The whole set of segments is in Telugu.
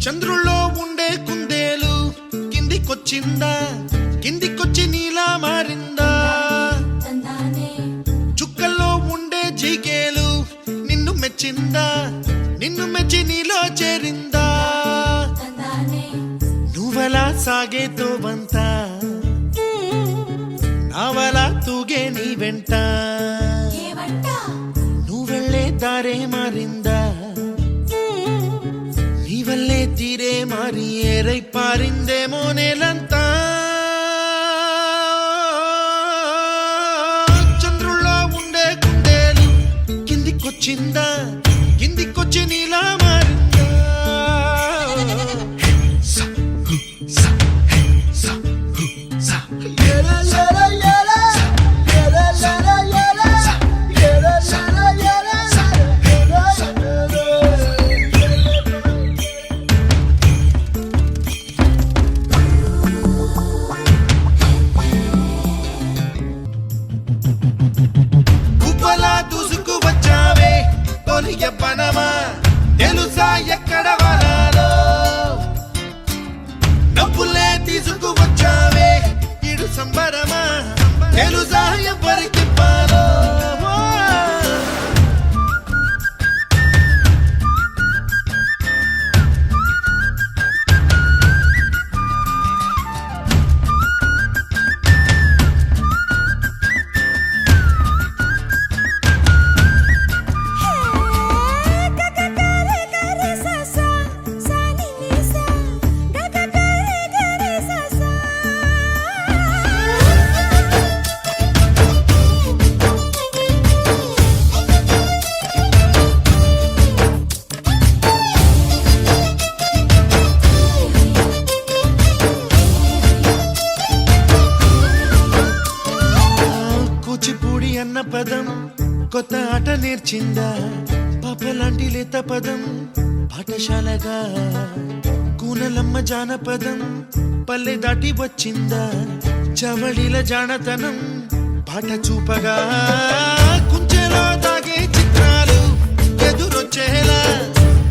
చంద్రుల్లో ఉండే కుందేలు కిందికొచ్చిందా, కిందికొచ్చి నీలా మారిందా? చుక్కల్లో ఉండే జీకేలు నిన్ను మెచ్చిందా, నిన్ను మెచ్చి నీలో చేరిందా? నువ్వలా సాగే తోవంతా నావలా తూగే నీ వెంట, నువ్వెళ్ళే దారే మారిందా, నీ వల్లే తీరే మారి ఏరై పారిందేమో నేలంతా. చంద్రుల్లో ఉండే కుందేలు కిందికొచ్చిందా, కిందికొచ్చి నీలా మారిందా? దూసుకు వచ్చావే తొలి ఎవ్వనమా, తెలుసా ఎక్కడ వనాలో? నవ్వులే తీసుకు వచ్చావే ఇడు సంబరమా, తెలుసా ఎవరికి పాలో? కూచిపూడి అన్న పదం కొత్త ఆట నేర్చిందా, పాపలాంటి లేత పదం పాఠశాలగా? కూనలమ్మ జానపదం పల్లె దాటి వచ్చిందా, చవళిల జానతనం పాట చూపగా? కుంచెలో దాగే చిత్రాలు ఎదురొచ్చేలా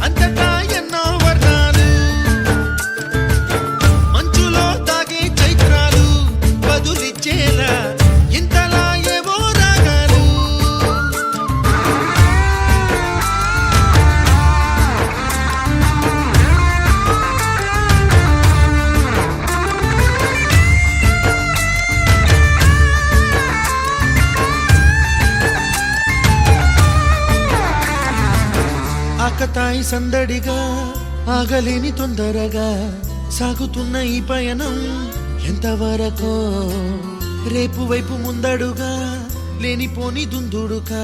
అంతటా ఎన్నో వర్ణాలు, మంచులో దాగే చైత్రాలు బదులిచ్చేలా ఇంతలా ఏవో రాగాలు. ఆకతాయి సందడిగా ఆగలేని తొందరగా సాగుతున్న ఈ పయనం ఎంతవరకో? రేపు వైపు ముందడుగా లేనిపోని దుందుడుగా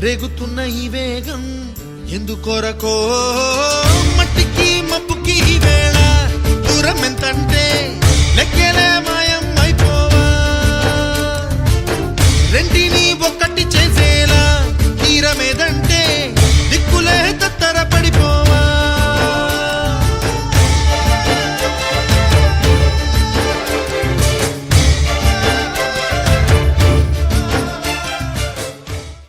రేగుతున్న ఈ వేగం ఎందుకొరకో? మట్టికి మబ్బుకి ఈ వేళ దూరం ఎంతంటే లెక్కలే మాయం అయిపోవా, రెంటిని ఒక్కటి